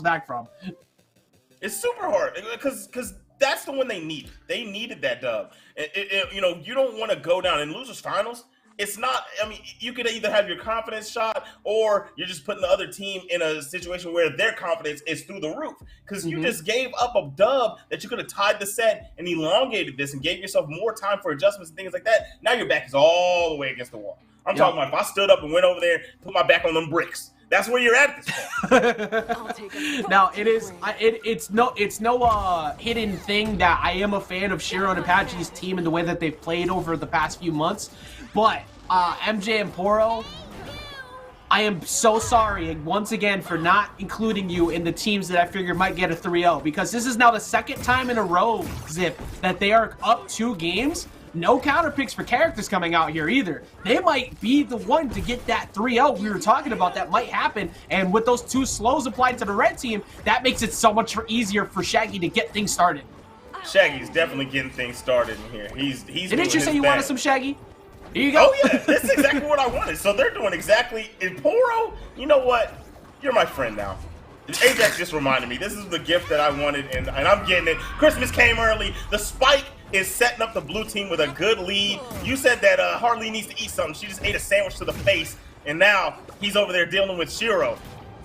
back from. It's super hard because that's the one they needed. They needed that dub. You know, you don't want to go down in losers finals. It's not, I mean, you could either have your confidence shot or you're just putting the other team in a situation where their confidence is through the roof. Because you just gave up a dub that you could have tied the set and elongated this and gave yourself more time for adjustments and things like that. Now your back is all the way against the wall. I'm talking about if I stood up and went over there, put my back on them bricks. That's where you're at this point. Now it's no hidden thing that I am a fan of Shiro and Apache's team and the way that they've played over the past few months, but MJ and Poro, I am so sorry once again for not including you in the teams that I figured might get a 3-0, because this is now the second time in a row, Zip, that they are up 2 games. No counter picks for characters coming out here either. They might be the one to get that 3-0 we were talking about that might happen. And with those 2 slows applied to the red team, that makes it so much easier for Shaggy to get things started. Shaggy's definitely getting things started in here. He's Didn't you say you wanted some Shaggy? Here you go. Oh yeah, this is exactly what I wanted. So they're doing exactly. In Poro, you know what? You're my friend now. Ajax just reminded me. This is the gift that I wanted, and I'm getting it. Christmas came early. The spike is setting up the blue team with a good lead. You said that Harley needs to eat something. She just ate a sandwich to the face, and now he's over there dealing with Shiro.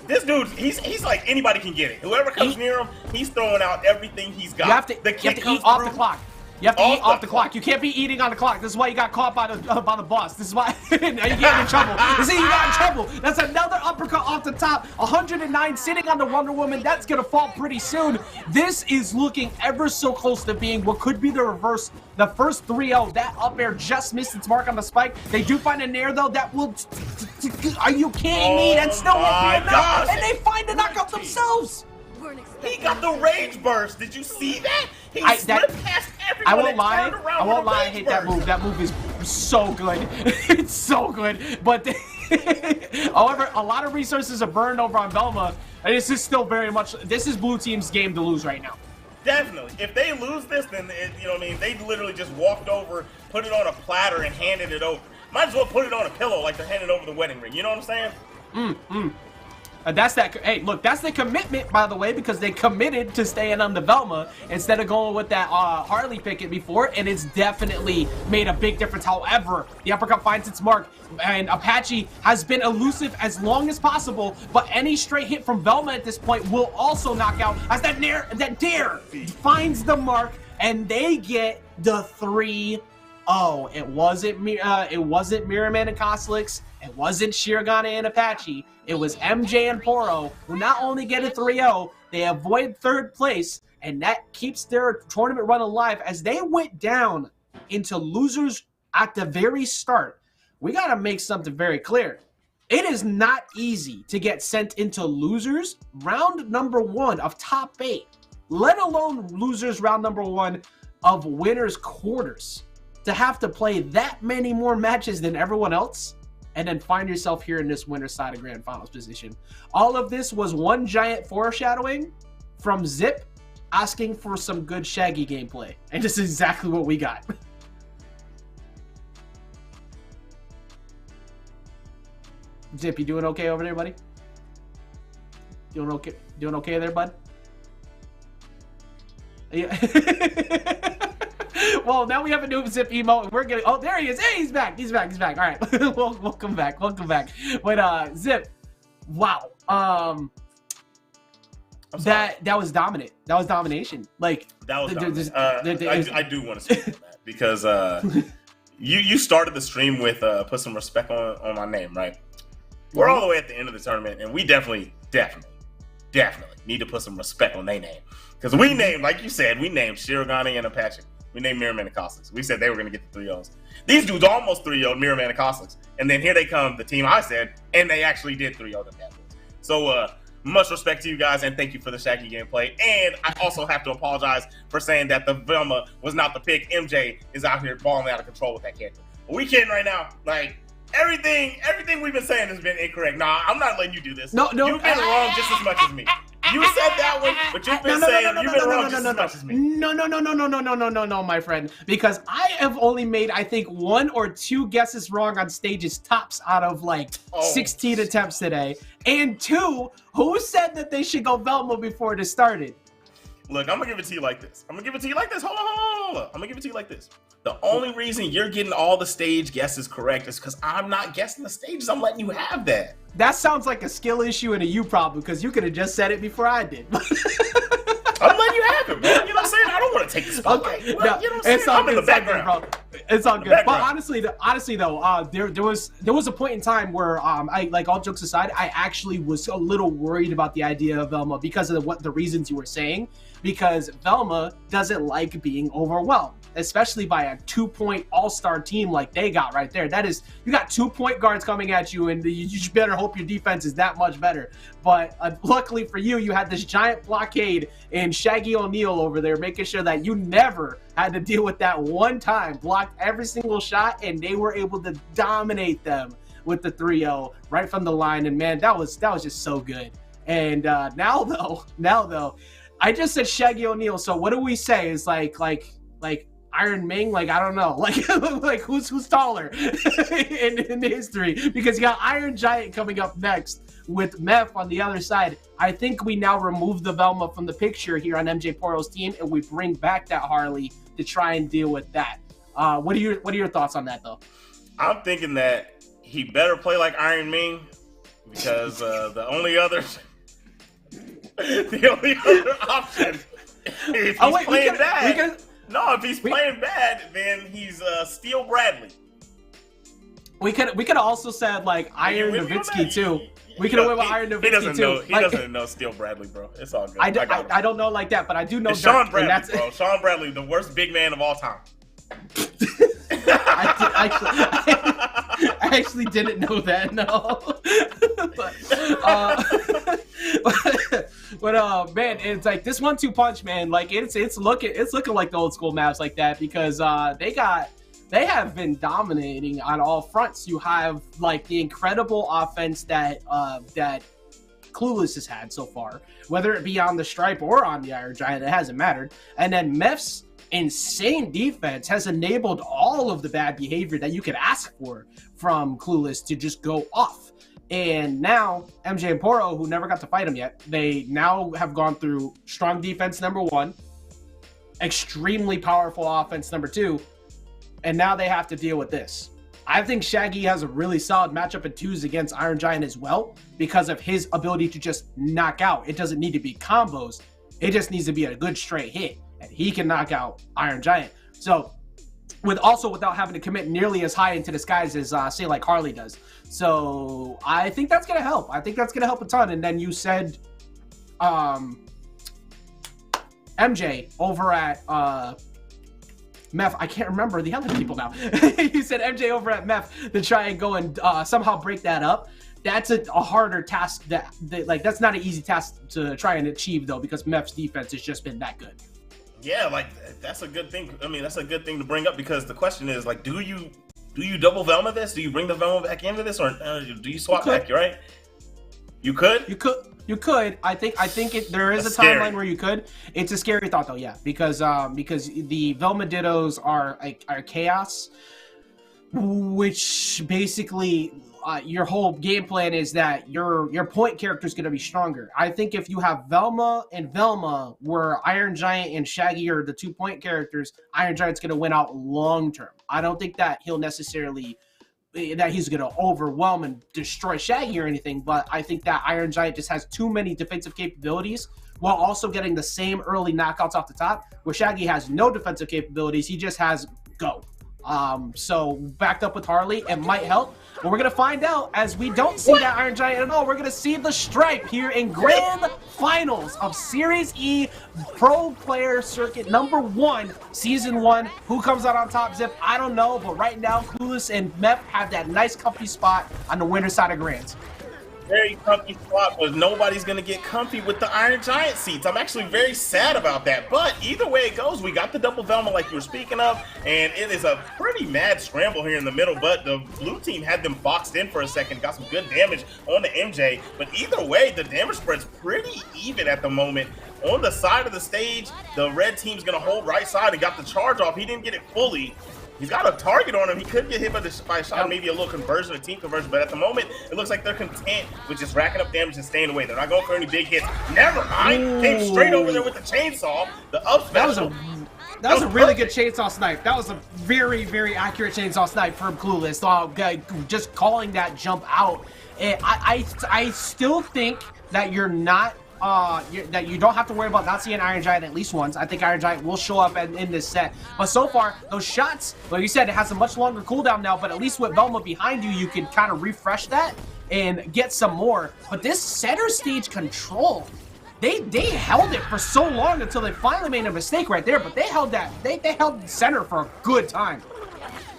This dude, he's like anybody can get it. Whoever comes near him, he's throwing out everything he's got. You have to eat off the clock. You have to eat off the clock. You can't be eating on the clock. This is why you got caught by the boss. This is why now you get in trouble. This is you got in trouble. That's another uppercut off the top. 109 sitting on the Wonder Woman. That's gonna fall pretty soon. This is looking ever so close to being what could be the reverse. The first 3-0. That up air just missed its mark on the spike. They do find a nair though. That will. Are you kidding me? That still won't be enough. And they find the knockout themselves. He got the rage burst. Did you see that? He slipped past everyone. I won't lie. I hate that move. That move is so good. It's so good. But however, a lot of resources are burned over on Velma. And this is still very much. This is blue team's game to lose right now. Definitely. If they lose this, then you know what I mean. They literally just walked over, put it on a platter, and handed it over. Might as well put it on a pillow like they're handing over the wedding ring. You know what I'm saying? That's that. Hey, look, that's the commitment, by the way, because they committed to staying on the Velma instead of going with that Harley picket before, and it's definitely made a big difference. However, the uppercut finds its mark, and Apache has been elusive as long as possible, but any straight hit from Velma at this point will also knock out as that dare finds the mark, and they get the 3-0. It wasn't Miraman and Koslix. It wasn't Shirogane and Apache. It was MJ and Poro, who not only get a 3-0, they avoid 3rd place, and that keeps their tournament run alive as they went down into losers at the very start. We got to make something very clear. It is not easy to get sent into losers round number 1 of top 8, let alone losers round number 1 of winners quarters. To have to play that many more matches than everyone else and then find yourself here in this winner side of grand finals position. All of this was one giant foreshadowing from Zip asking for some good Shaggy gameplay. And this is exactly what we got. Zip, you doing okay over there, buddy? Doing okay there, bud? Yeah. Well, now we have a new Zip emote, and we're getting. Oh, there he is. Hey, he's back. He's back. All right. Welcome back. But Zip, wow. That was dominant. That was domination. Like that was dominant. I do want to speak on that because you started the stream with put some respect on my name, right? We're all the way at the end of the tournament, and we definitely need to put some respect on their name because we named, like you said, we named Shirogane and Apache. We named Miraman and Koslix. We said they were going to get the 3-0s. These dudes almost 3-0'd Miraman and Koslix. And then here they come, the team I said, and they actually did 3-0 them. So much respect to you guys, and thank you for the Shaggy gameplay. And I also have to apologize for saying that the Velma was not the pick. MJ is out here balling out of control with that character. But we kidding right now. Like, everything we've been saying has been incorrect. Nah, I'm not letting you do this. No. You've been wrong just as much as me. You said that one. But you've been saying you've been wrong just as much as me. No, my friend. Because I have only made, I think, 1 or 2 guesses wrong on stages tops out of like 16 attempts today. And 2, who said that they should go Velma before it started? Look, I'm gonna give it to you like this. Hold on. I'm gonna give it to you like this. The only reason you're getting all the stage guesses correct is because I'm not guessing the stages. I'm letting you have that. That sounds like a skill issue and a you problem, because you could have just said it before I did. I'm letting you have it, man. You know what I'm saying? I don't want to take the spotlight. Okay, well, you know what I'm saying? I'm in the background, bro. It's all good. But honestly though, there was a point in time where I, like, all jokes aside, I actually was a little worried about the idea of Velma because of the reasons you were saying. Because Velma doesn't like being overwhelmed, especially by a 2-point all-star team like they got right there. That is, you got 2 point guards coming at you, and you better hope your defense is that much better. But luckily for you, you had this giant blockade and Shaggy O'Neal over there, making sure that you never had to deal with that one time. Blocked every single shot, and they were able to dominate them with the 3-0 right from the line. And man, that was just so good. And now though. I just said Shaggy O'Neal, so what do we say? Is like Iron Ming? Like, I don't know. Like who's taller in history? Because you got Iron Giant coming up next with Meth on the other side. I think we now remove the Velma from the picture here on MJ Poro's team, and we bring back that Harley to try and deal with that. What are your thoughts on that, though? I'm thinking that he better play like Iron Ming, because the only other option, if he's playing bad, if he's playing bad, then he's Steel Bradley. We could also said like Iron Nowitzki too. We could have went with Iron Nowitzki too. He doesn't know Steel Bradley, bro. It's all good. I don't know like that, but I do know Sean Bradley, bro. Sean Bradley, the worst big man of all time. I actually didn't know that. No. But man, it's like this 1-2 punch, man. Like it's looking like the old school maps like that, because they have been dominating on all fronts. You have like the incredible offense that Clueless has had so far, whether it be on the Stripe or on the Iron Giant, it hasn't mattered. And then Mef's insane defense has enabled all of the bad behavior that you could ask for from Clueless to just go off. And now MJ and Poro, who never got to fight him yet, they now have gone through strong defense number 1, extremely powerful offense number 2, and now they have to deal with this. I think Shaggy has a really solid matchup in 2s against Iron Giant as well, because of his ability to just knock out. It doesn't need to be combos. It just needs to be a good straight hit, and he can knock out Iron Giant. So without having to commit nearly as high into the skies as say like Harley does. So I think that's gonna help. I think that's gonna help a ton. And then you said MJ over at Meth. I can't remember the other people now. You said MJ over at Meth to try and go and somehow break that up. That's a harder task. That's not an easy task to try and achieve though, because Meth's defense has just been that good. Yeah, like that's a good thing. I mean, that's a good thing to bring up, because the question is like, do you double Velma this? Do you bring the Velma back into this, or do you swap back? Right? You could. You could. I think there is a timeline where you could. It's a scary thought though, yeah, because the Velma Dittos are chaos, which basically your whole game plan is that your point character is going to be stronger. I think if you have Velma and Velma, where Iron Giant and Shaggy are the 2-point characters, Iron Giant's going to win out long term. I don't think that he's going to overwhelm and destroy Shaggy or anything, but I think that Iron Giant just has too many defensive capabilities while also getting the same early knockouts off the top, where Shaggy has no defensive capabilities. He just has go. So backed up with Harley, it might help, but we're gonna find out as we don't see that Iron Giant at all. We're gonna see the Stripe here in grand finals of Series E Pro Player Circuit number 1, season 1. Who comes out on top, Zip? I don't know, but right now Clueless and Mep have that nice comfy spot on the winner side of grands. very comfy spot, but nobody's going to get comfy with the Iron Giant seats. I'm actually very sad about that. But either way it goes, we got the double Velma like you were speaking of, and it is a pretty mad scramble here in the middle. But the blue team had them boxed in for a second, got some good damage on the MJ. But either way, the damage spread's pretty even at the moment. On the side of the stage, the red team's going to hold right side and got the charge off. He didn't get it fully. He's got a target on him. He could get hit by a shot, maybe a little conversion, a team conversion, but at the moment, it looks like they're content with just racking up damage and staying away. They're not going for any big hits. Never mind. Ooh. Came straight over there with the chainsaw. The up special. That was a really good chainsaw snipe. That was a very, very accurate chainsaw snipe from Clueless. Just calling that jump out. I still think that you're not that you don't have to worry about not seeing Iron Giant at least once. I think Iron Giant will show up in this set. But so far, those shots, like you said, it has a much longer cooldown now, but at least with Velma behind you, you can kind of refresh that and get some more. But this center stage control, they held it for so long until they finally made a mistake right there, but they held that, they held center for a good time.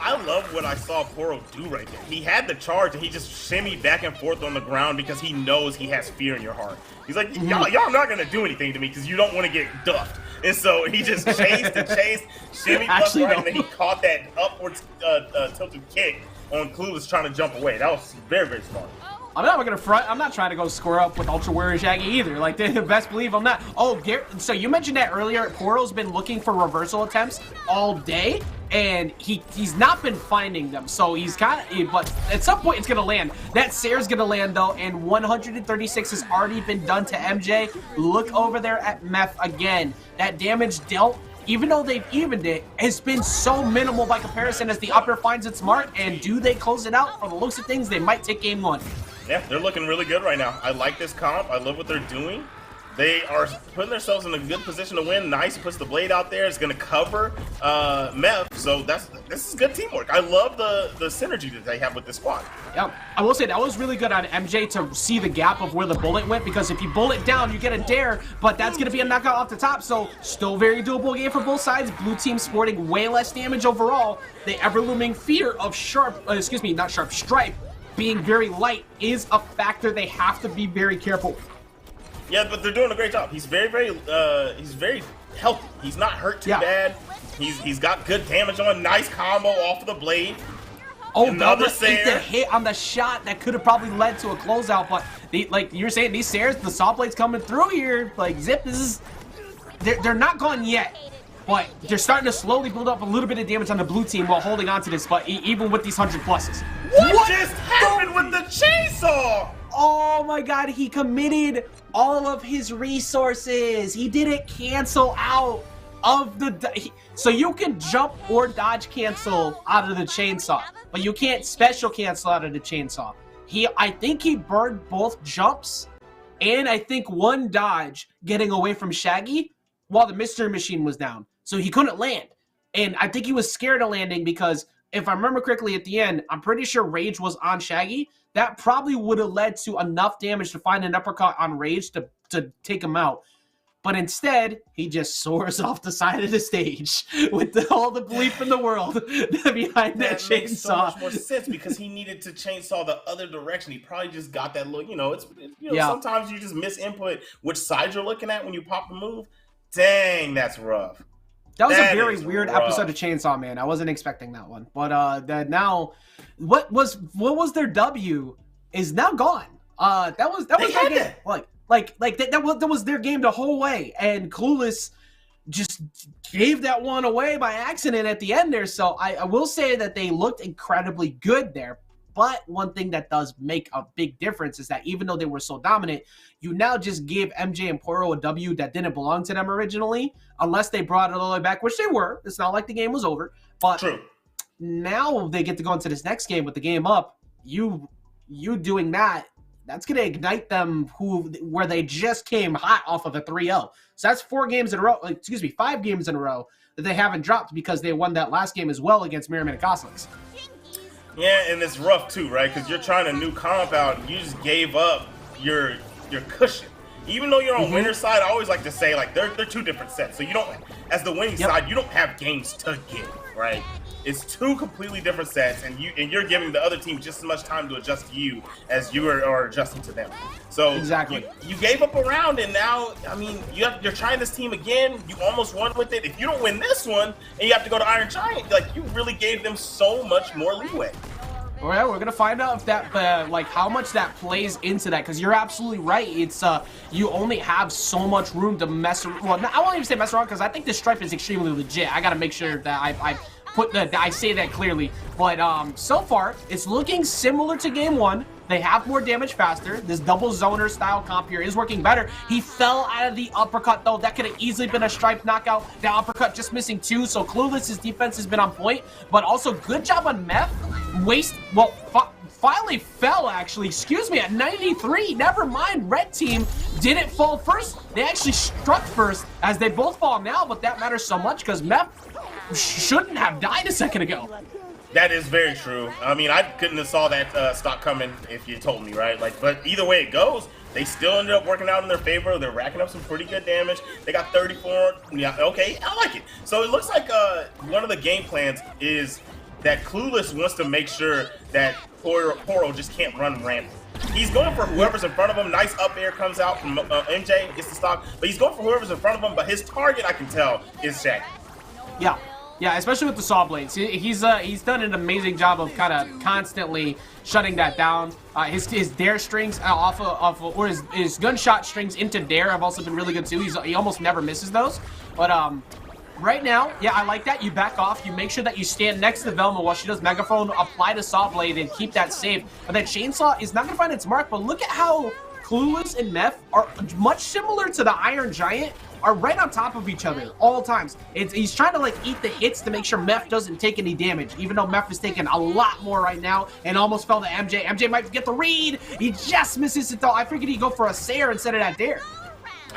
I love what I saw Poro do right there. He had the charge and he just shimmied back and forth on the ground because he knows he has fear in your heart. He's like, y'all not gonna do anything to me because you don't want to get duffed. And so he just chased and chased, shimmied left right, and then he caught that upwards tilted kick on Clueless trying to jump away. That was very, very smart. I'm not gonna front. I'm not trying to go square up with Ultra Warrior Shaggy either. Like, best believe I'm not. Oh, so you mentioned that earlier. Poro's been looking for reversal attempts all day, and he's not been finding them. So he's kind of, but at some point it's gonna land. That Sayre's gonna land though, and 136 has already been done to MJ. Look over there at Meth again. That damage dealt, even though they've evened it, has been so minimal by comparison as the upper finds its mark. And do they close it out? From the looks of things, they might take game one. Yeah, they're looking really good right now. I like this comp. I love what they're doing. They are putting themselves in a good position to win. Nice, puts the blade out there. It's going to cover Meth. So this is good teamwork. I love the synergy that they have with this squad. Yeah, I will say that was really good on MJ to see the gap of where the bullet went, because if you bullet down, you get a dare, but that's going to be a knockout off the top. So still very doable game for both sides. Blue team sporting way less damage overall. The ever-looming fear of Stripe being very light is a factor they have to be very careful. Yeah, but they're doing a great job. He's very healthy. He's not hurt too bad. He's got good damage on. Nice combo off of the blade. Oh, another Sayre hit on the shot that could have probably led to a closeout. But like you're saying, these Sayres, the saw blade's coming through here. Like Zip, they're not gone yet. But they're starting to slowly build up a little bit of damage on the blue team while holding on to this, but even with these 100 pluses. What just happened with the chainsaw? Oh my god, he committed all of his resources. He didn't cancel out of the... So you can jump or dodge cancel out of the chainsaw, but you can't special cancel out of the chainsaw. I think he burned both jumps, and I think one dodge getting away from Shaggy while the mystery machine was down. So he couldn't land. And I think he was scared of landing because, if I remember correctly at the end, I'm pretty sure Rage was on Shaggy. That probably would have led to enough damage to find an uppercut on Rage to take him out. But instead, he just soars off the side of the stage with all the belief in the world behind that chainsaw. Makes so much more sense because he needed to chainsaw the other direction. He probably just got that look. Sometimes you just misinput which side you're looking at when you pop the move. Dang, that's rough. That was a very weird episode of Chainsaw Man. I wasn't expecting that one. But now, what was their W is now gone. That was their game. That was their game the whole way. And Clueless just gave that one away by accident at the end there. So I will say that they looked incredibly good there. But one thing that does make a big difference is that even though they were so dominant, you now just gave MJ and Poro a W that didn't belong to them originally, unless they brought it all the way back, which they were. It's not like the game was over. But true. Now they get to go into this next game with the game up. You doing that, that's going to ignite them where they just came hot off of a 3-0. So that's 5 games in a row that they haven't dropped because they won that last game as well against Merriman and Koslix. Yeah, and it's rough too, right? Because you're trying a new comp out. You just gave up your cushion. even though you're on winner's side, I always like to say like they're two different sets. So you don't, as the winning side, you don't have games to give, right? It's two completely different sets, and you're giving the other team just as much time to adjust to you as you are adjusting to them. So exactly, you gave up a round, and now I mean you're trying this team again. You almost won with it. If you don't win this one, and you have to go to Iron Giant, like you really gave them so much more leeway. Well, we're gonna find out if that, like, how much that plays into that, because you're absolutely right. It's you only have so much room to mess around. Well, I won't even say mess around, because I think this stripe is extremely legit. I gotta make sure that I say that clearly. But so far, it's looking similar to game one. They have more damage faster. This double zoner style comp here is working better. He fell out of the uppercut, though. That could have easily been a stripe knockout. The uppercut just missing 2, so Clueless's defense has been on point. But also, good job on Meth. Finally fell, actually. Excuse me, at 93. Never mind, red team didn't fall first. They actually struck first as they both fall now, but that matters so much because Meth shouldn't have died a second ago. That is very true. I mean, I couldn't have saw that stock coming if you told me, right? Like, but either way it goes, they still ended up working out in their favor. They're racking up some pretty good damage. They got 34. Yeah, okay, I like it. So it looks like one of the game plans is that Clueless wants to make sure that Poro just can't run rampant. He's going for whoever's in front of him. Nice up air comes out from MJ, gets the stock, but he's going for whoever's in front of him, but his target, I can tell, is Shaggy. Yeah, especially with the saw blades. He's done an amazing job of kind of constantly shutting that down. His dare strings or his gunshot strings into dare have also been really good too. He almost never misses those. But right now, yeah, I like that. You back off. You make sure that you stand next to Velma while she does megaphone, apply the saw blade, and keep that safe. But that chainsaw is not gonna find its mark. But look at how Clueless and Meth are much similar to the Iron Giant, are right on top of each other all times. He's trying to like eat the hits to make sure Meth doesn't take any damage, even though Meth is taking a lot more right now and almost fell to MJ. MJ might get the read. He just misses it though. I figured he'd go for a Sayer instead of that dare.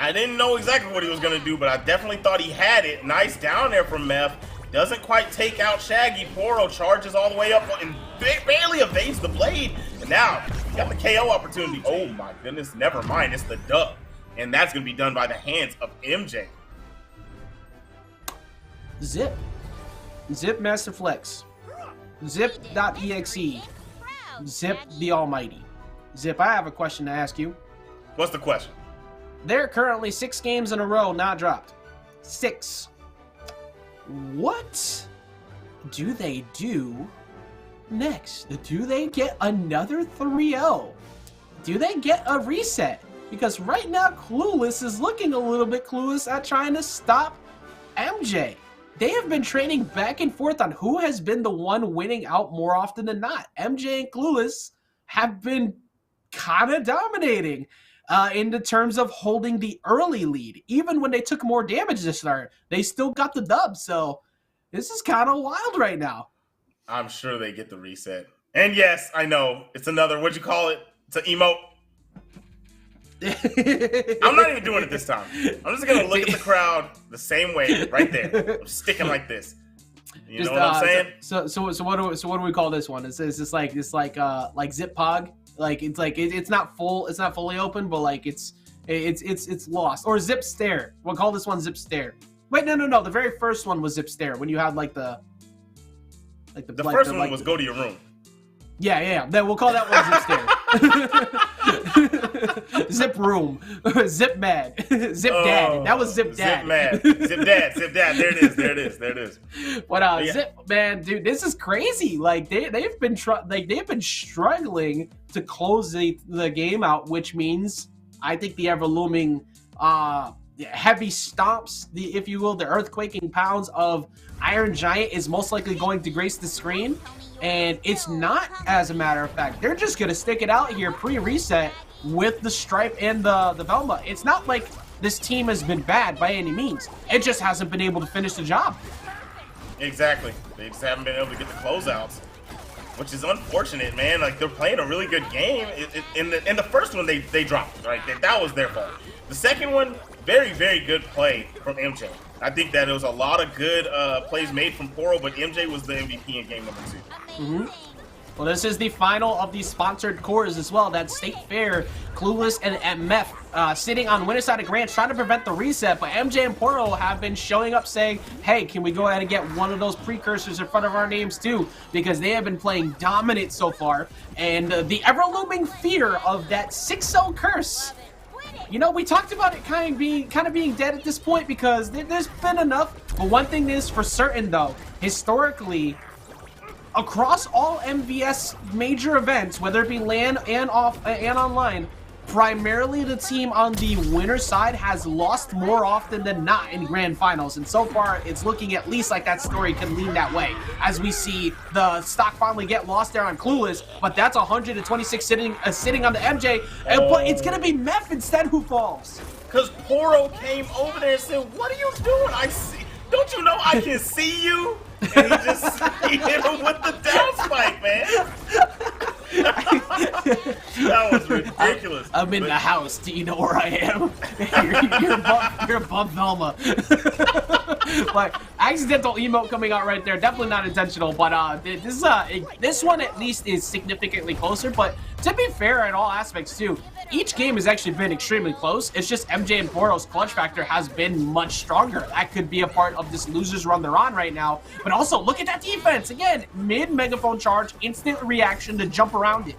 I didn't know exactly what he was going to do, but I definitely thought he had it. Nice down there from Meth. Doesn't quite take out Shaggy. Poro charges all the way up and barely evades the blade. And now, you got the KO opportunity. Oh my goodness, never mind. It's the dub. And that's going to be done by the hands of MJ. Zip. Zip Master Flex. Zip.exe. Zip the Almighty. Zip, I have a question to ask you. What's the question? They're currently 6 games in a row not dropped. 6. What do they do next? Do they get another 3-0? Do they get a reset? Because right now, Clueless is looking a little bit clueless at trying to stop MJ. They have been trading back and forth on who has been the one winning out more often than not. MJ and Clueless have been kind of dominating in the terms of holding the early lead. Even when they took more damage to start, they still got the dub. So this is kind of wild right now. I'm sure they get the reset. And yes, I know. It's another, what'd you call it? It's an emote. I'm not even doing it this time. I'm just going to look at the crowd the same way, right there. I'm sticking like this. You know what I'm saying? So what do we call this one? It's just like Zip Pog. Like it's not full, it's not fully open, but like it's lost. Or Zip Stare. We'll call this one Zip Stare. Wait, no. The very first one was Zip Stare when you had like the first one was go to your room. Yeah. Then we'll call that one Zip Stare. Zip Room. Zip Mad. Zip Dad. That was Zip Dad. Zip Mad. Zip Dad. There it is. But yeah. Zip, man, dude, this is crazy. Like they've been struggling to close the game out, which means I think the ever looming heavy stomps, if you will, the earthquaking pounds of Iron Giant is most likely going to grace the screen. And it's not, as a matter of fact. They're just going to stick it out here pre-reset with the Stripe and the Velma. It's not like this team has been bad by any means. It just hasn't been able to finish the job. Exactly. They just haven't been able to get the closeouts, which is unfortunate, man. Like, they're playing a really good game. In the first one, they dropped it, right? That was their fault. The second one, very, very good play from MJ. I think that it was a lot of good plays made from Poro, but MJ was the MVP in game number 2. Well, this is the final of the sponsored cores as well. That's State Fair, Clueless, and Meth sitting on winner side of Grants trying to prevent the reset. But MJ and Poro have been showing up saying, hey, can we go ahead and get one of those precursors in front of our names too? Because they have been playing dominant so far. And the ever-looming fear of that 6-0 curse. You know, we talked about it kind of being dead at this point because there's been enough. But one thing is for certain, though, historically, across all MVS major events, whether it be LAN and online, primarily the team on the winner side has lost more often than not in grand finals. And so far, it's looking at least like that story can lean that way. As we see the stock finally get lost there on Clueless, but that's 126 sitting on the MJ, but it's gonna be Meth instead who falls. Because Poro came over there and said, what are you doing? I see. Don't you know I can see you? And he hit him with the down spike, man. That was ridiculous. I'm in the house. Do you know where I am? you're above Velma. Like, accidental emote coming out right there. Definitely not intentional, but this one at least is significantly closer. But to be fair in all aspects too, each game has actually been extremely close. It's just MJ and Poro's clutch factor has been much stronger. That could be a part of this losers run they're on right now. But also, look at that defense. Again, mid-megaphone charge, instant reaction to jump around it.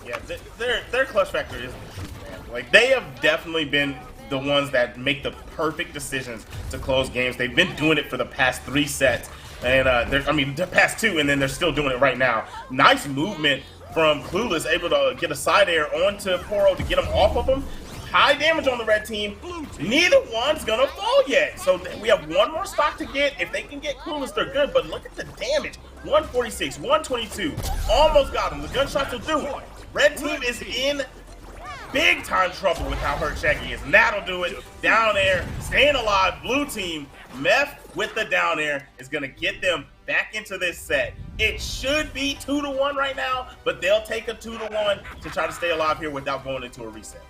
Yeah, their clutch factor is the truth, man. Like, they have definitely been the ones that make the perfect decisions to close games. They've been doing it for the past 3 sets. And, the past 2, and then they're still doing it right now. Nice movement from Clueless, able to get a side air onto Poro to get him off of him. High damage on the red team. Neither one's gonna fall yet. So we have one more stock to get. If they can get Clueless, they're good. But look at the damage. 146, 122. Almost got him. The gunshots will do it. Red team is in big time trouble with how hurt Shaggy is. And that'll do it. Down air, staying alive. Blue team, Meth with the down air is gonna get them back into this set. It should be 2-1 right now, but they'll take a 2-1 to try to stay alive here without going into a reset.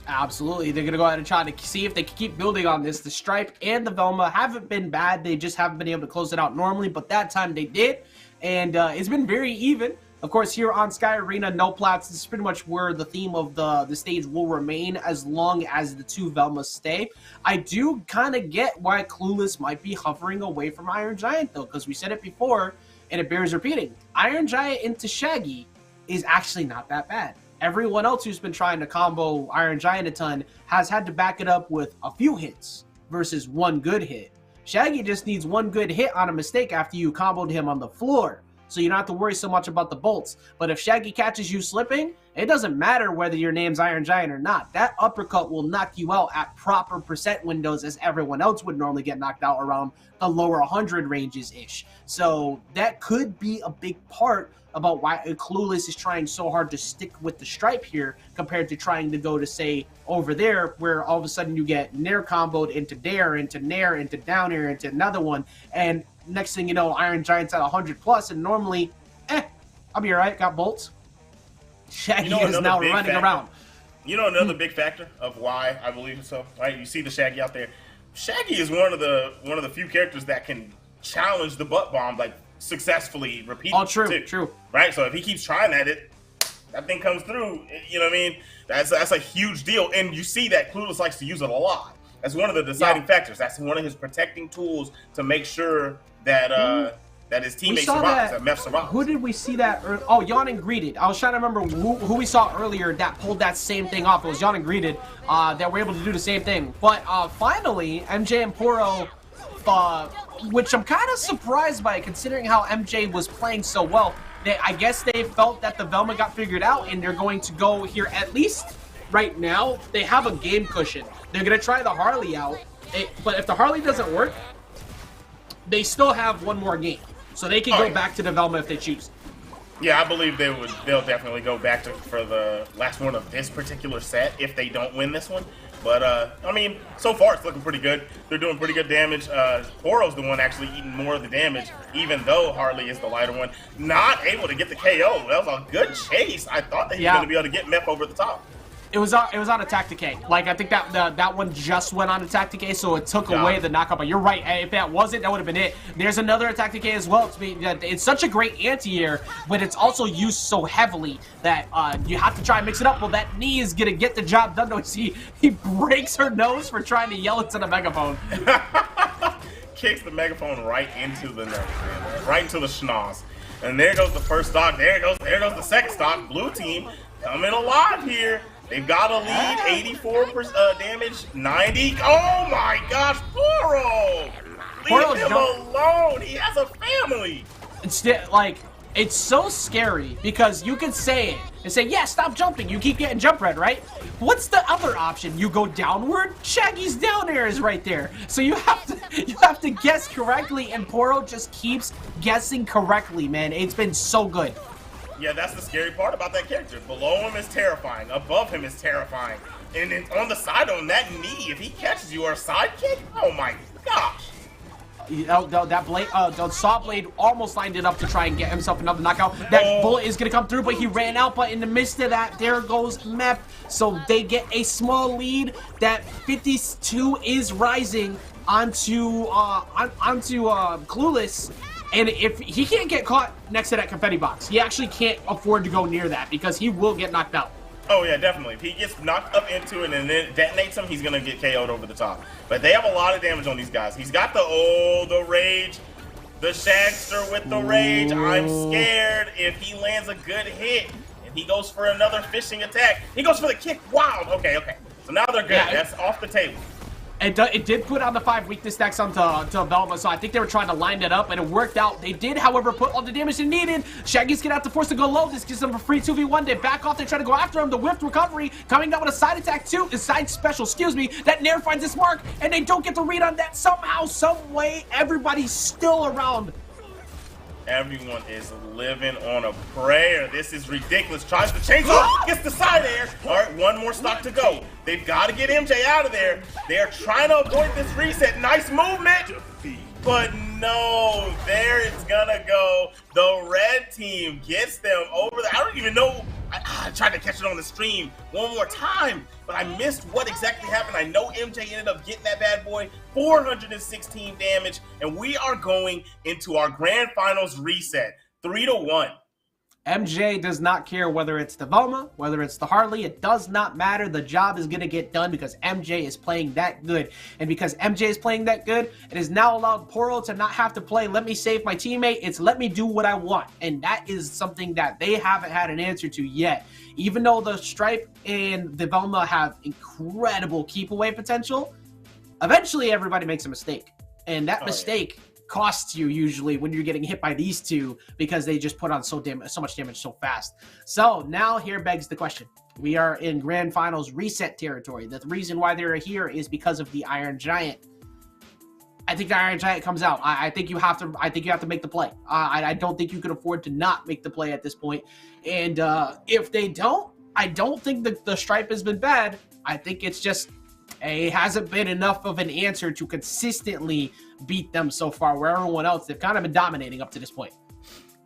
Absolutely. They're going to go ahead and try to see if they can keep building on this. The Stripe and the Velma haven't been bad. They just haven't been able to close it out normally, but that time they did. And it's been very even. Of course, here on Sky Arena, no plats. This is pretty much where the theme of the stage will remain as long as the 2 Velmas stay. I do kind of get why Clueless might be hovering away from Iron Giant, though, because we said it before, and it bears repeating. Iron Giant into Shaggy is actually not that bad. Everyone else who's been trying to combo Iron Giant a ton has had to back it up with a few hits versus one good hit. Shaggy just needs one good hit on a mistake after you comboed him on the floor. So you don't have to worry so much about the bolts. But if Shaggy catches you slipping, it doesn't matter whether your name's Iron Giant or not. That uppercut will knock you out at proper percent windows as everyone else would normally get knocked out around the lower 100 ranges-ish. So that could be a big part about why Clueless is trying so hard to stick with the Stripe here compared to trying to go to, say, over there where all of a sudden you get Nair comboed into Dare, into Nair, into down air, into another one. And next thing you know, Iron Giant's at 100 plus, and normally, I'll be all right, got bolts. Shaggy is now running around. You know another big factor of why I believe so, right? You see the Shaggy out there. Shaggy is one of the few characters that can challenge the butt bomb like successfully, repeatedly. Oh, true. Right? So if he keeps trying at it, that thing comes through. You know what I mean? That's a huge deal, and you see that Clueless likes to use it a lot. That's one of the deciding factors. That's one of his protecting tools to make sure that that his teammate survives, that Meth survives. Who did we see that? Oh, Yawning Greeted. I was trying to remember who we saw earlier that pulled that same thing off. It was Yawning Greeted that were able to do the same thing. But finally, MJ and Poro, which I'm kind of surprised by considering how MJ was playing so well. I guess they felt that the Velma got figured out and they're going to go here. At least right now, they have a game cushion. They're going to try the Harley out. But if the Harley doesn't work, they still have one more game. So they can go back to the Velma if they choose. Yeah, I believe they'll definitely go back for the last one of this particular set if they don't win this one. But, I mean, so far it's looking pretty good. They're doing pretty good damage. Poro's the one actually eating more of the damage, even though Harley is the lighter one. Not able to get the KO. That was a good chase. I thought that he was going to be able to get Meth over the top. It was on Attack Decay. Like, I think that one just went on Attack Decay, so it took away the knockout. But you're right. If that wasn't, that would have been it. There's another Attack Decay as well. It's such a great anti-air, but it's also used so heavily that you have to try and mix it up. Well, that knee is gonna get the job done. He breaks her nose for trying to yell into the megaphone. Kicks the megaphone right into the nose, man. Right into the schnoz. And there goes the first stock. There goes the second stock. Blue team coming alive here. They've got a lead, 84% damage, 90. Oh my gosh, Poro! Leave him alone. He has a family. Instead, like, it's so scary because you can say it and say, yeah, stop jumping. You keep getting jump red, right? What's the other option? You go downward? Shaggy's down air is right there. So you have to guess correctly, and Poro just keeps guessing correctly, man. It's been so good. Yeah, that's the scary part about that character. Below him is terrifying. Above him is terrifying. And then on the side, on that knee, if he catches you or a side kick, oh my gosh. That blade, the saw blade almost lined it up to try and get himself another knockout. That bullet is gonna come through, but he ran out. But in the midst of that, there goes Mep. So they get a small lead. That 52 is rising onto Clueless. And if he can't get caught next to that confetti box, he actually can't afford to go near that because he will get knocked out. Oh yeah, definitely. If he gets knocked up into it and then detonates him, he's gonna get KO'd over the top. But they have a lot of damage on these guys. He's got the rage, the Shagster with the rage. I'm scared if he lands a good hit and he goes for another fishing attack. He goes for the kick. Wow. Okay. So now they're good. Yeah, that's off the table. It did put on the 5 weakness stacks onto Velma, so I think they were trying to line that up, and it worked out. They did, however, put all the damage they needed. Shaggy's gonna have to force to go low. This gives them a free 2v1. They back off. They try to go after him. The whiffed recovery coming down with a side attack too. A side special, excuse me. That Nair finds its mark, and they don't get the read on that. Somehow, some way, everybody's still around. Everyone is living on a prayer. This is ridiculous. Tries to change up, gets the side air. All right, one more stock to go. They've got to get MJ out of there. They're trying to avoid this reset. Nice movement. But no, there it's gonna go. The red team gets them over there. I don't even know. I tried to catch it on the stream one more time, but I missed what exactly happened. I know MJ ended up getting that bad boy, 416 damage, and we are going into our grand finals reset, 3-1. MJ does not care whether it's the Velma, whether it's the Harley. It does not matter. The job is going to get done because MJ is playing that good. And because MJ is playing that good, it has now allowed Poro to not have to play, let me save my teammate. It's let me do what I want. And that is something that they haven't had an answer to yet. Even though the Stripe and the Velma have incredible keep away potential, eventually everybody makes a mistake. And that mistake costs you usually when you're getting hit by these two because they just put on so much damage so fast. So now here begs the question. We are in grand finals reset territory. The reason why they're here is because of the Iron Giant. I think the Iron Giant comes out. I think you have to make the play. I don't think you can afford to not make the play at this point. And if they don't, I don't think that the Stripe has been bad. I think it's just it hasn't been enough of an answer to consistently beat them so far, where everyone else, they've kind of been dominating up to this point.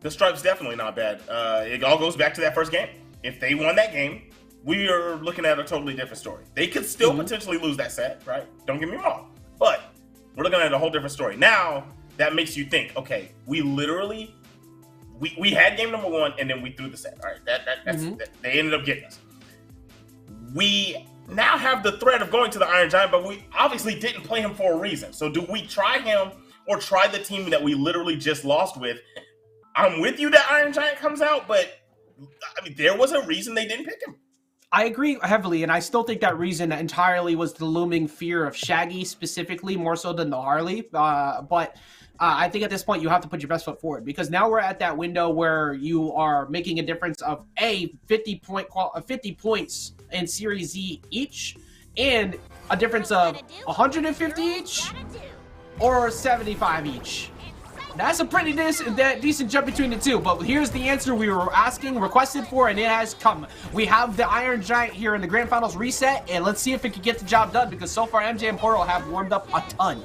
The Stripe's definitely not bad. It all goes back to that first game. If they won that game, we are looking at a totally different story. They could still potentially lose that set, right? Don't get me wrong. But we're looking at a whole different story. Now, that makes you think, okay, we literally, we had game number 1, and then we threw the set. All right, that's they ended up getting us. We now have the threat of going to the Iron Giant, but we obviously didn't play him for a reason. So do we try him or try the team that we literally just lost with? I'm with you that Iron Giant comes out, but I mean, there was a reason they didn't pick him. I agree heavily, and I still think that reason entirely was the looming fear of Shaggy specifically, more so than the Harley. But I think at this point you have to put your best foot forward because now we're at that window where you are making a difference of 50 points in Series Z each, and a difference of 150 each or 75 each. That's a pretty decent jump between the two, but here's the answer we were requested for, and it has come. We have the Iron Giant here in the Grand Finals reset, and let's see if it can get the job done, because so far MJ and Poro have warmed up a ton.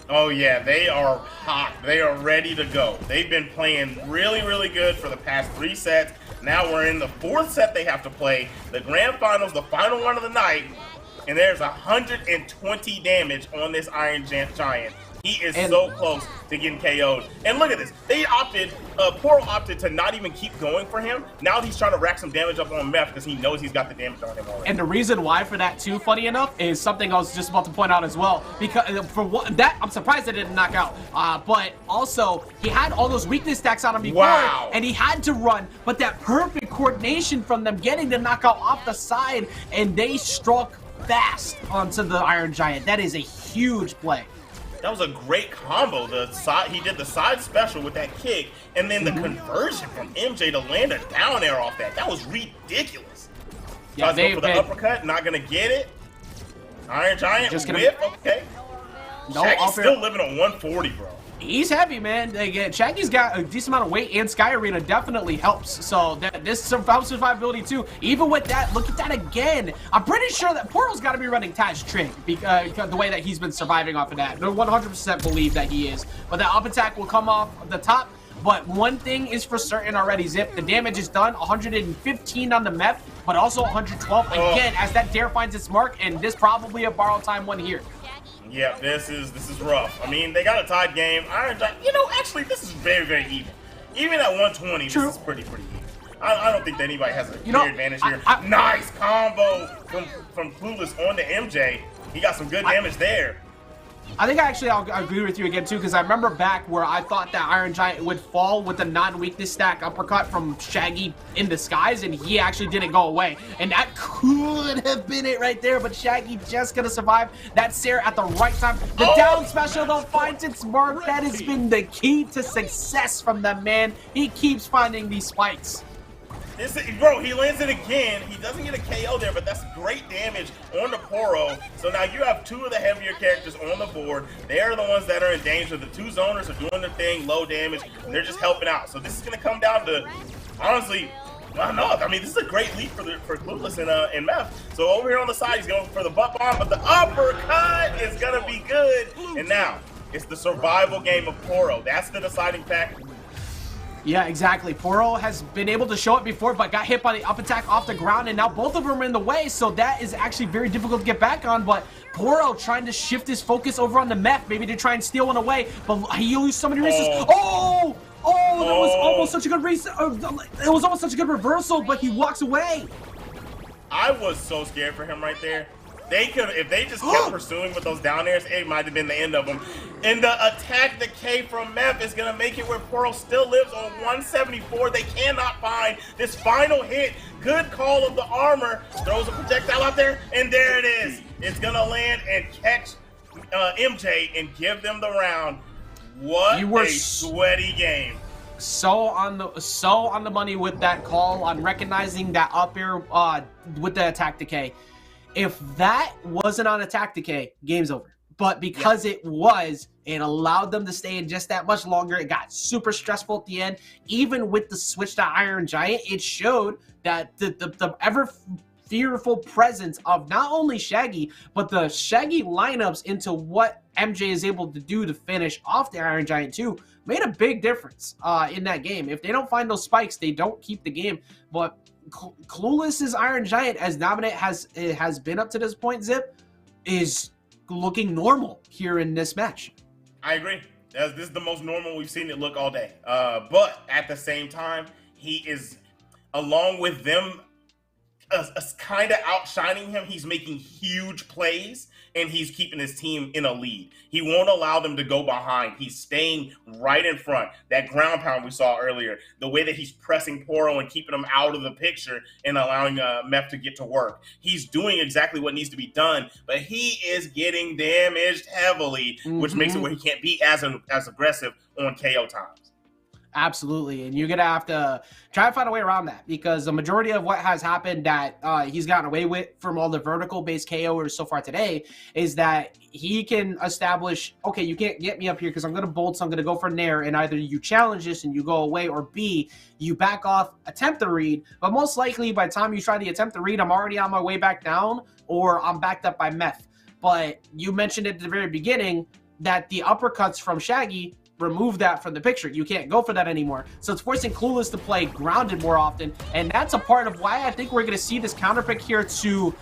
Oh yeah, they are hot. They are ready to go. They've been playing really, really good for the past 3 sets. Now we're in the 4th set they have to play, the grand finals, the final one of the night, and there's 120 damage on this Iron Giant. He is so close to getting KO'd. And look at this. They opted, Poro opted to not even keep going for him. Now he's trying to rack some damage up on Meth because he knows he's got the damage on him already. And the reason why for that too, funny enough, is something I was just about to point out as well. Because for what that, I'm surprised it didn't knock out. But also, he had all those weakness stacks on him before, and he had to run. But that perfect coordination from them getting the knockout off the side, and they struck fast onto the Iron Giant. That is a huge play. That was a great combo. He did the side special with that kick, and then the conversion from MJ to land a down air off that. That was ridiculous. Yeah, they go for the uppercut, not gonna get it. Iron Giant just whip, okay. No, Shaggy's still living on 140, bro. He's heavy, man. Shaggy's got a decent amount of weight, and Sky Arena definitely helps. So this helps survivability too. Even with that, look at that again. I'm pretty sure that Poro's got to be running Taj Trig because the way that he's been surviving off of that. They're 100% believe that he is. But that up attack will come off the top. But one thing is for certain already, Zip. The damage is done. 115 on the Meth, but also 112 again as that dare finds its mark. And this probably a borrow time one here. Yeah, this is rough. I mean, they got a tied game. Iron Giant, actually, this is very, very even. Even at 120, this is pretty even. I don't think that anybody has a clear advantage here. Nice combo from Clueless on to MJ. He got some good damage there. I think I'll agree with you again too, because I remember back where I thought that Iron Giant would fall with the non-weakness stack uppercut from Shaggy in disguise, and he actually didn't go away. And that could have been it right there, but Shaggy just gonna survive that Sarah at the right time. The down special though finds its mark. That has been the key to success from them, man. He keeps finding these spikes. Bro, he lands it again. He doesn't get a KO there, but that's great damage on the Poro. So now you have 2 of the heavier characters on the board. They are the ones that are in danger. The 2 zoners are doing their thing, low damage. They're just helping out. So this is going to come down to, honestly, I mean, this is a great lead for Clueless and Meth. So over here on the side, he's going for the butt bomb, but the uppercut is going to be good. And now, it's the survival game of Poro. That's the deciding factor. Yeah, exactly. Poro has been able to show it before, but got hit by the up attack off the ground, and now both of them are in the way, so that is actually very difficult to get back on. But Poro trying to shift his focus over on the Meth, maybe to try and steal one away, but he used so many races. Oh, that was almost such a good race. It was almost such a good reversal, but he walks away. I was so scared for him right there. They could, if they just kept pursuing with those down airs, it might have been the end of them. And the attack decay from Meth is going to make it where Poro still lives on 174. They cannot find this final hit. Good call of the armor. Throws a projectile out there, and there it is. It's going to land and catch MJ and give them the round. What a sweaty game. So on the money with that call on recognizing that up air with the attack decay. If that wasn't on attack decay, game's over. But because it was, it allowed them to stay in just that much longer. It got super stressful at the end. Even with the switch to Iron Giant, it showed that the ever fearful presence of not only Shaggy, but the Shaggy lineups into what MJ is able to do to finish off the Iron Giant too made a big difference in that game. If they don't find those spikes, they don't keep the game. But Clueless's Iron Giant, as dominant as it has been up to this point, Zip, is looking normal here in this match. I agree. This is the most normal we've seen it look all day. But at the same time, he is, along with them, kind of outshining him. He's making huge plays, and he's keeping his team in a lead. He won't allow them to go behind. He's staying right in front. That ground pound we saw earlier, the way that he's pressing Poro and keeping him out of the picture and allowing Meth to get to work. He's doing exactly what needs to be done, but he is getting damaged heavily, which makes it where he can't be as aggressive on KO times. Absolutely, and you're gonna have to try to find a way around that, because the majority of what has happened that he's gotten away with from all the vertical-based KOers so far today is that he can establish, okay, you can't get me up here because I'm gonna bolt, so I'm gonna go for Nair, and either you challenge this and you go away, or B, you back off, attempt the read, but most likely by the time you try to attempt the read, I'm already on my way back down, or I'm backed up by Meth. But you mentioned at the very beginning that the uppercuts from Shaggy remove that from the picture. You can't go for that anymore. So it's forcing Clueless to play grounded more often, and that's a part of why I think we're going to see this counter pick here to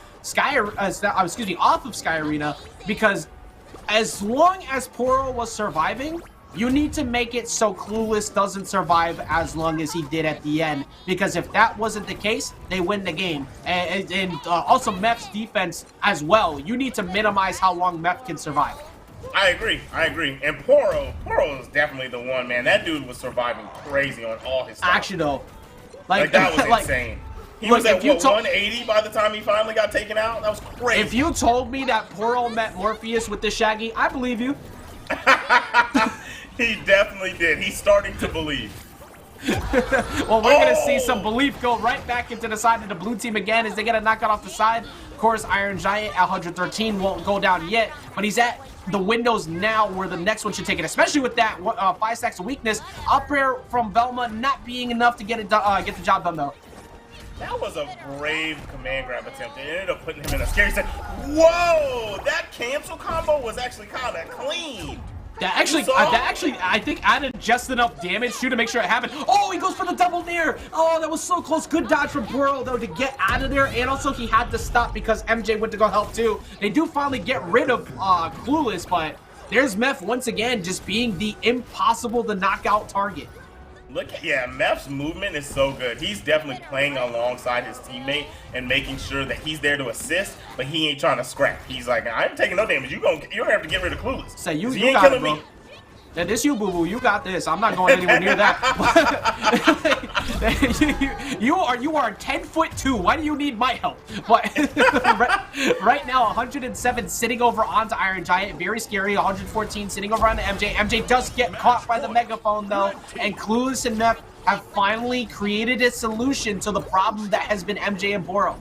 off of Sky Arena, because as long as Poro was surviving, you need to make it so Clueless doesn't survive as long as he did at the end, because if that wasn't the case, they win the game. And also Meph's defense as well. You need to minimize how long Meph can survive. I agree. And Poro is definitely the one, man. That dude was surviving crazy on all his stuff. Actually, though, like that was insane. He was at, what, 180 by the time he finally got taken out? That was crazy. If you told me that Poro met Morpheus with the Shaggy, I believe you. He definitely did. He's starting to believe. Well, we're going to see some belief go right back into the side of the blue team again as they get a knockout off the side. Of course, Iron Giant at 113 won't go down yet, but he's at the windows now where the next one should take it, especially with that 5 stacks of weakness. Up air from Velma not being enough to get the job done, though. That was a brave command grab attempt. It ended up putting him in a scary set. Whoa! That cancel combo was actually kind of clean. That actually, I think added just enough damage to make sure it happened. Oh, he goes for the double nair. Oh, that was so close. Good dodge from Poro, though, to get out of there. And also, he had to stop because MJ went to go help, too. They do finally get rid of Clueless, but there's Meph once again just being the impossible to knock out target. Meph's movement is so good. He's definitely playing alongside his teammate and making sure that he's there to assist, but he ain't trying to scrap. He's like, I ain't taking no damage. You're gonna have to get rid of Clueless. Say you got it, bro. Yeah, this you, boo-boo. You got this. I'm not going anywhere near that. you are 10'2". Why do you need my help? But right now, 107 sitting over onto Iron Giant. Very scary. 114 sitting over onto MJ. MJ does get caught by the megaphone, though. And Clueless and Meph have finally created a solution to the problem that has been MJ and Poro.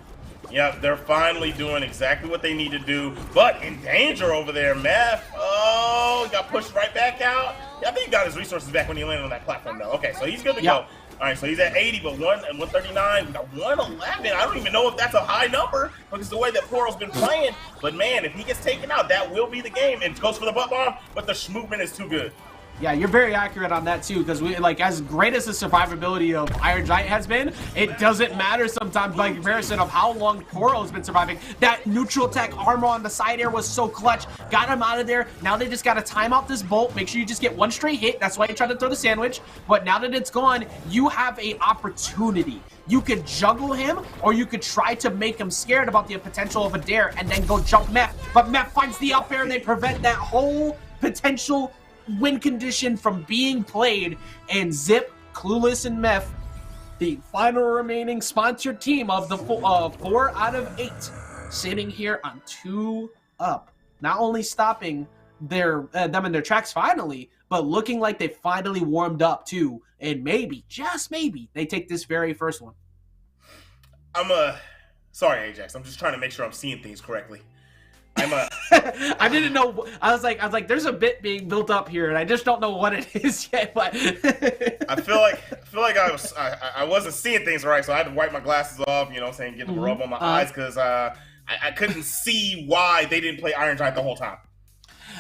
Yep, they're finally doing exactly what they need to do, but in danger over there. Meph, oh, got pushed right back out. Yeah, I think he got his resources back when he landed on that platform, though. Okay, so he's good to go. All right, so he's at 80, but 139, 111. I don't even know if that's a high number because the way that Poro's been playing. But man, if he gets taken out, that will be the game. And goes for the butt bomb, but the movement is too good. Yeah, you're very accurate on that too, because as great as the survivability of Iron Giant has been, it doesn't matter sometimes by comparison of how long Poro's been surviving. That neutral tech armor on the side air was so clutch, got him out of there. Now they just got to time out this bolt, make sure you just get one straight hit. That's why you tried to throw the sandwich, but now that it's gone, you have a opportunity. You could juggle him, or you could try to make him scared about the potential of a dare and then go jump Meph, but Meph finds the up air and they prevent that whole potential win condition from being played, and Zip, Clueless, and Meph, the final remaining sponsored team of the 4 out of 8, sitting here on 2 up. Not only stopping them in their tracks finally, but looking like they finally warmed up too, and maybe, just maybe, they take this very first one. Sorry, Ajax. I'm just trying to make sure I'm seeing things correctly. I didn't know. I was like, there's a bit being built up here, and I just don't know what it is yet. But I feel like I wasn't seeing things right, so I had to wipe my glasses off. You know, what I'm saying, get the rub on my eyes because I couldn't see why they didn't play Iron Giant the whole time.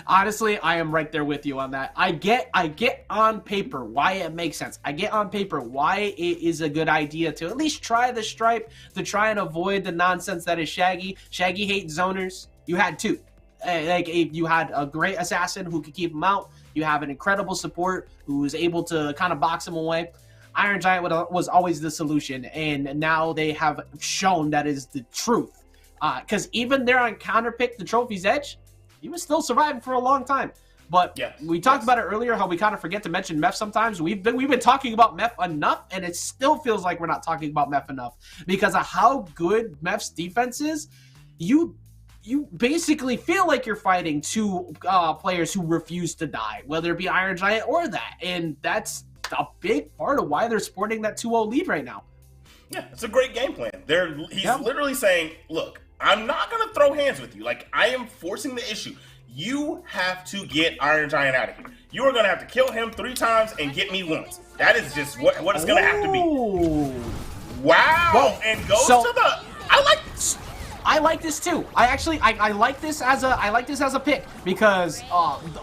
Honestly, I am right there with you on that. I get on paper why it makes sense. I get on paper why it is a good idea to at least try the stripe, to try and avoid the nonsense that is Shaggy. Shaggy hates zoners. You had 2. You had a great assassin who could keep him out. You have an incredible support who was able to kind of box him away. Iron Giant was always the solution, and now they have shown that is the truth. Because even there on counterpick the trophy's edge, he was still surviving for a long time. But we talked about it earlier, how we kind of forget to mention Meph sometimes. We've been talking about Meph enough, and it still feels like we're not talking about Meph enough because of how good Meph's defense is. You basically feel like you're fighting 2 players who refuse to die, whether it be Iron Giant or that. And that's a big part of why they're sporting that 2-0 lead right now. Yeah, it's a great game plan. He's literally saying, look, I'm not going to throw hands with you. Like, I am forcing the issue. You have to get Iron Giant out of here. You are going to have to kill him 3 times and get me once. That is just what it's going to have to be. Wow. Well, and goes to the... I like this too. I like this as a pick because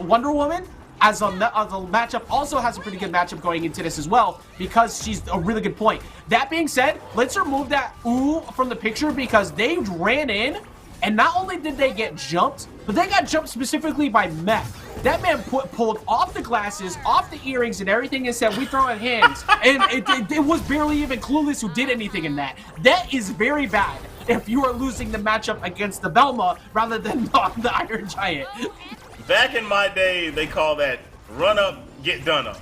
Wonder Woman as a matchup also has a pretty good matchup going into this as well, because she's a really good point. That being said, let's remove that ooh from the picture, because they ran in, and not only did they get jumped, but they got jumped specifically by Meth. That man pulled off the glasses, off the earrings, and everything, and said, "We throwing hands." And it was barely even Clueless who did anything in that. That is very bad if you are losing the matchup against the Velma rather than the Iron Giant. Back in my day, they call that run up, get done up.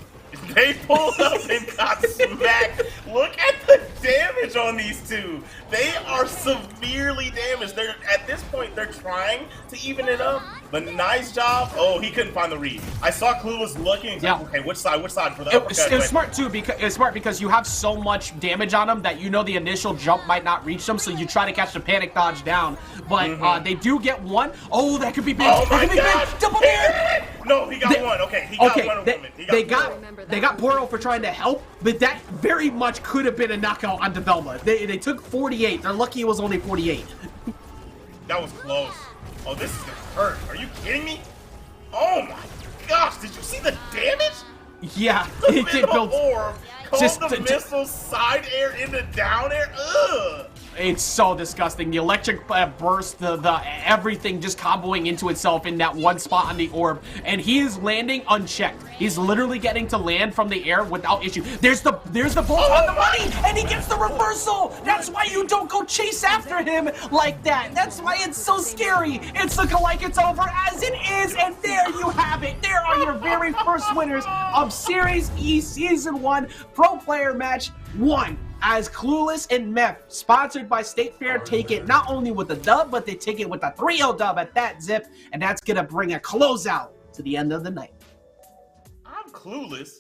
They pulled up and got smacked. Look at the damage on these two. They are severely damaged. They're at this point, they're trying to even it up. But nice job. Oh, he couldn't find the read. I saw Clueless looking. Yeah. Like, okay, which side for the uppercut? It was smart too, because it's smart because you have so much damage on them that you know the initial jump might not reach them, so you try to catch the panic dodge down. But they do get one. Oh, that could be big. Oh my God! Double bear. No, he got one. Okay, he got one. They got Poro for trying to help, but that very much could have been a knockout on Velma. They took 48. They're lucky it was only 48. That was close. Oh, this is gonna hurt. Are you kidding me? Oh my gosh, did you see the damage? Yeah, the middle orb called the missile side air into down air. Ugh. It's so disgusting. The electric burst, the everything just comboing into itself in that one spot on the orb, and he is landing unchecked. He's literally getting to land from the air without issue. There's the bolt on the money, and he gets the reversal. That's why you don't go chase after him like that. That's why it's so scary. It's looking like it's over as it is, and there you have it. There are your very first winners of Series E Season 1 Pro Player Match 1. As Clueless and Meth, sponsored by State Fair, take it not only with a dub, but they take it with a 3-0 dub at that, Zip, and that's gonna bring a closeout to the end of the night. I'm clueless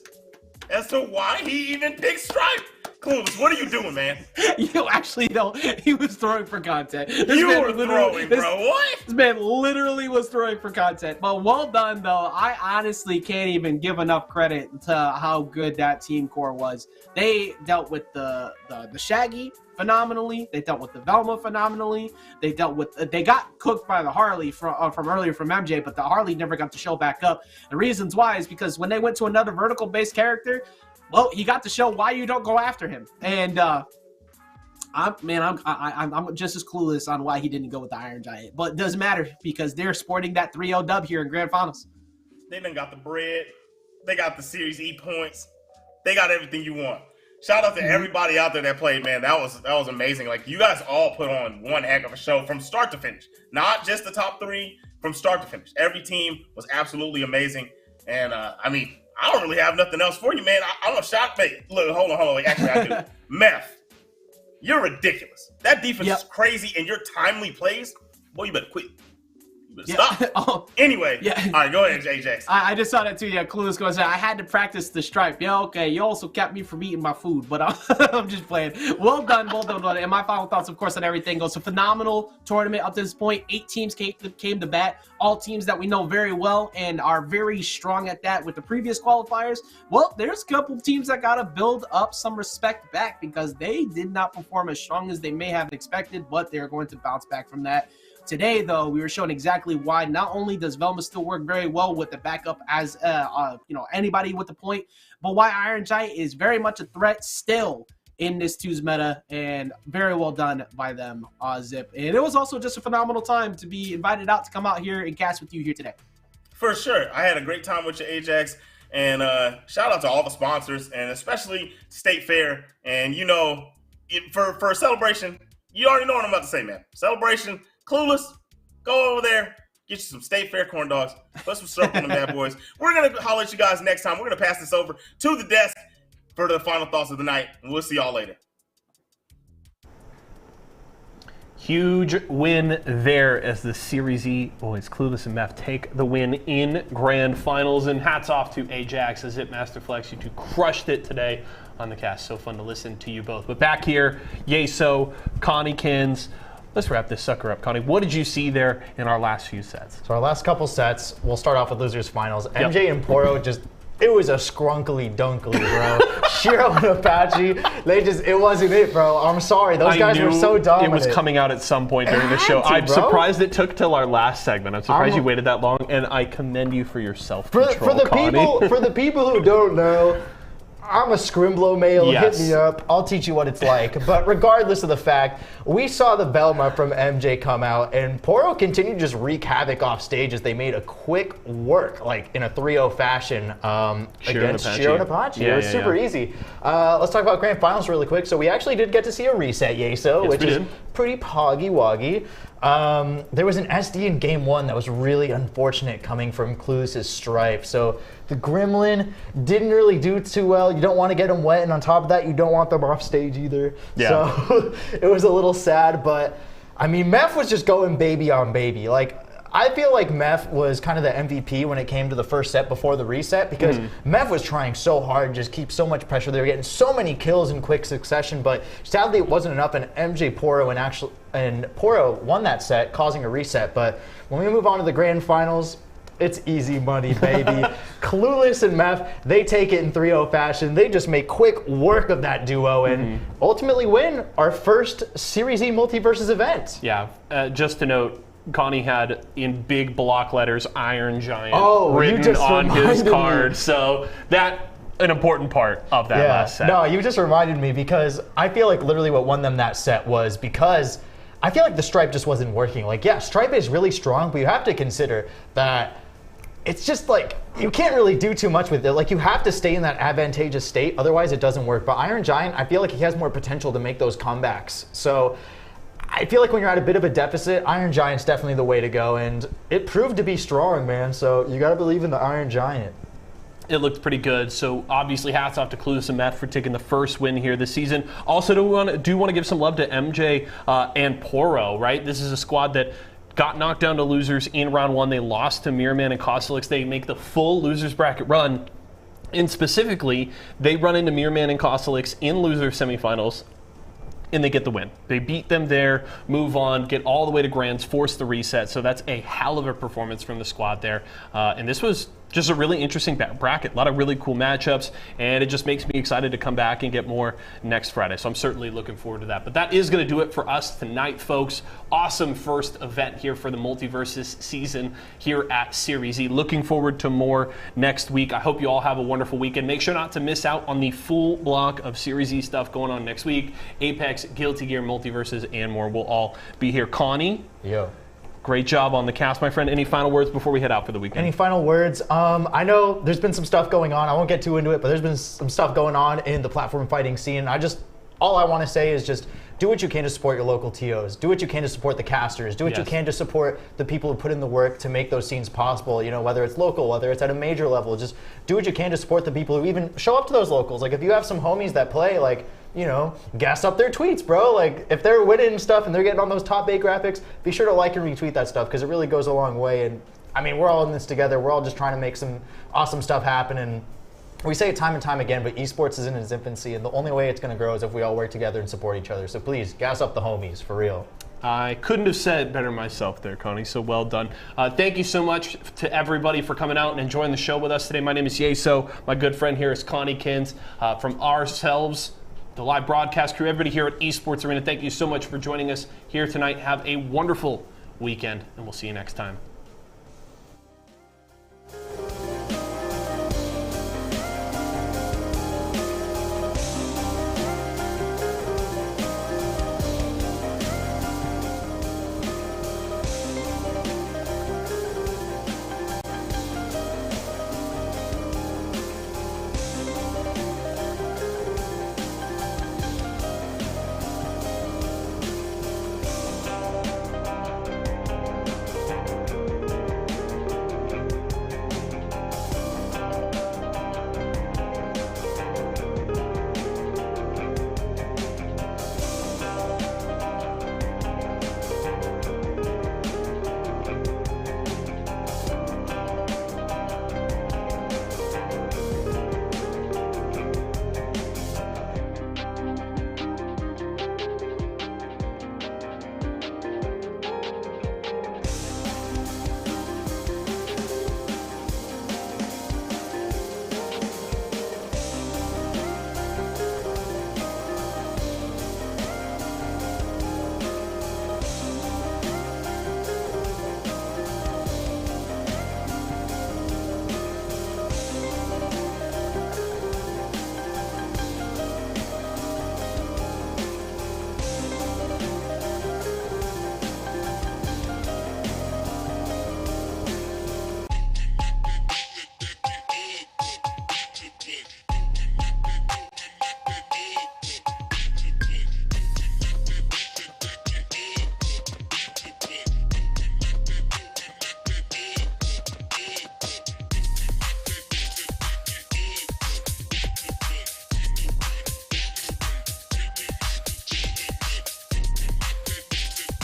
as to why he even picked Stripe. Clueless, what are you doing, man? You actually don't. He was throwing for content. You were throwing, bro. What? This man literally was throwing for content. But well done, though. I honestly can't even give enough credit to how good that team core was. They dealt with the Shaggy phenomenally. They dealt with the Velma phenomenally. They got cooked by the Harley from earlier from MJ, but the Harley never got to show back up. The reasons why is because when they went to another vertical-based character, well, he got to show why you don't go after him. And I'm just as clueless on why he didn't go with the Iron Giant. But it doesn't matter because they're sporting that 3-0 dub here in Grand Finals. They done got the bread. They got the Series E points. They got everything you want. Shout out to everybody out there that played, man. That was amazing. Like, you guys all put on one heck of a show from start to finish. Not just the top three, from start to finish. Every team was absolutely amazing. And, I don't really have nothing else for you, man. I don't shout. Wait, look, hold on. Wait, actually, I do. Meth, you're ridiculous. That defense is crazy, and your timely plays, boy, you better quit. Stop. Anyway, all right, go ahead, Ajax. I just saw that too. Yeah, Clueless goes, I had to practice the stripe. Yeah, okay. You also kept me from eating my food, but I'm just playing. Well done. And my final thoughts, of course, on everything goes. A phenomenal tournament up to this point. 8 teams came to bat. All teams that we know very well and are very strong at that with the previous qualifiers. Well, there's a couple of teams that got to build up some respect back because they did not perform as strong as they may have expected, but they're going to bounce back from that. Today, though, we were shown exactly why not only does Velma still work very well with the backup as anybody with the point, but why Iron Giant is very much a threat still in this 2's meta, and very well done by them, Zip. And it was also just a phenomenal time to be invited out to come out here and cast with you here today. For sure. I had a great time with you, Ajax. And shout out to all the sponsors, and especially State Fair. And, for a celebration, you already know what I'm about to say, man. Celebration. Clueless, go over there, get you some State Fair corn dogs, put some syrup on them bad boys. We're going to holler at you guys next time. We're going to pass this over to the desk for the final thoughts of the night, and we'll see y'all later. Huge win there as the Series E boys, Clueless and Meth, take the win in Grand Finals. And hats off to Ajax, as Zip Masterflex. You two crushed it today on the cast. So fun to listen to you both. But back here, Yeso, Connie Kins. Let's wrap this sucker up. Connie, what did you see there in our last few sets? So our last couple sets, we'll start off with losers finals. MJ and Poro just It was a skrunkly dunkly, bro. Shiro and Apache, it wasn't it, bro. I'm sorry. Those guys were so dominant. It was coming out at some point during the show. I'm surprised it took till our last segment. I'm surprised you waited that long, and I commend you for your self-control, For the people who don't know, I'm a Scrimblow male. Yes. Hit me up. I'll teach you what it's like. But regardless of the fact, we saw the Velma from MJ come out, and Poro continued to just wreak havoc off stage as they made a quick work, like in a 3-0 fashion against Shiro and Apache. It was super easy. Let's talk about Grand Finals really quick. So we actually did get to see a reset, Yeso, which is pretty poggy-woggy. There was an SD in Game 1 that was really unfortunate coming from Clueless' Stripe. So the Gremlin didn't really do too well. You don't want to get them wet, and on top of that, you don't want them off stage either. Yeah. So it was a little sad, but I mean, Meph was just going baby on baby. Like, I feel like Meph was kind of the MVP when it came to the first set before the reset, because Meph was trying so hard to just keep so much pressure. They were getting so many kills in quick succession, but sadly it wasn't enough, and MJ Poro and Poro won that set, causing a reset. But when we move on to the Grand Finals, it's easy money, baby. Clueless and Meph, they take it in 3-0 fashion. They just make quick work of that duo and ultimately win our first Series E MultiVersus event. Yeah, just to note, Connie had in big block letters Iron Giant written on his card. So that an important part of that last set. No, you just reminded me, because I feel like literally what won them that set was because I feel like the Stripe just wasn't working. Like, yeah, Stripe is really strong, but you have to consider that it's just like you can't really do too much with it. Like, you have to stay in that advantageous state, otherwise it doesn't work. But Iron Giant, I feel like he has more potential to make those comebacks. So I feel like when you're at a bit of a deficit, Iron Giant's definitely the way to go, and it proved to be strong, man. So you got to believe in the Iron Giant. It looked pretty good. So obviously, hats off to Clueless and Meph for taking the first win here this season. Also, do want to give some love to MJ and Poro, right? This is a squad that got knocked down to losers in round 1. They lost to Mirrorman and Costelix. They make the full losers bracket run, and specifically, they run into Mirrorman and Costelix in loser semifinals, and they get the win. They beat them there, move on, get all the way to Grands, force the reset. So that's a hell of a performance from the squad there. And this was just a really interesting bracket. A lot of really cool matchups, and it just makes me excited to come back and get more next Friday. So I'm certainly looking forward to that. But that is going to do it for us tonight, folks. Awesome first event here for the MultiVersus season here at Series E. Looking forward to more next week. I hope you all have a wonderful weekend. Make sure not to miss out on the full block of Series E stuff going on next week. Apex, Guilty Gear, MultiVersus, and more will all be here. Connie? Yo. Great job on the cast, my friend. Any final words before we head out for the weekend? Any final words? I know there's been some stuff going on. I won't get too into it, but there's been some stuff going on in the platform fighting scene. All I want to say is just do what you can to support your local TOs. Do what you can to support the casters. Do what you can to support the people who put in the work to make those scenes possible. You know, whether it's local, whether it's at a major level, just do what you can to support the people who even show up to those locals. Like, if you have some homies that play, like, you know, gas up their tweets, bro. Like, if they're winning stuff and they're getting on those top 8 graphics, be sure to like and retweet that stuff, because it really goes a long way. And I mean, we're all in this together. We're all just trying to make some awesome stuff happen. And we say it time and time again, but esports is in its infancy, and the only way it's going to grow is if we all work together and support each other. So please, gas up the homies, for real. I couldn't have said it better myself there, Connie, so well done. Thank you so much to everybody for coming out and enjoying the show with us today. My name is Yeso. My good friend here is Connie Kins. From ourselves, the live broadcast crew, everybody here at Esports Arena, thank you so much for joining us here tonight. Have a wonderful weekend, and we'll see you next time.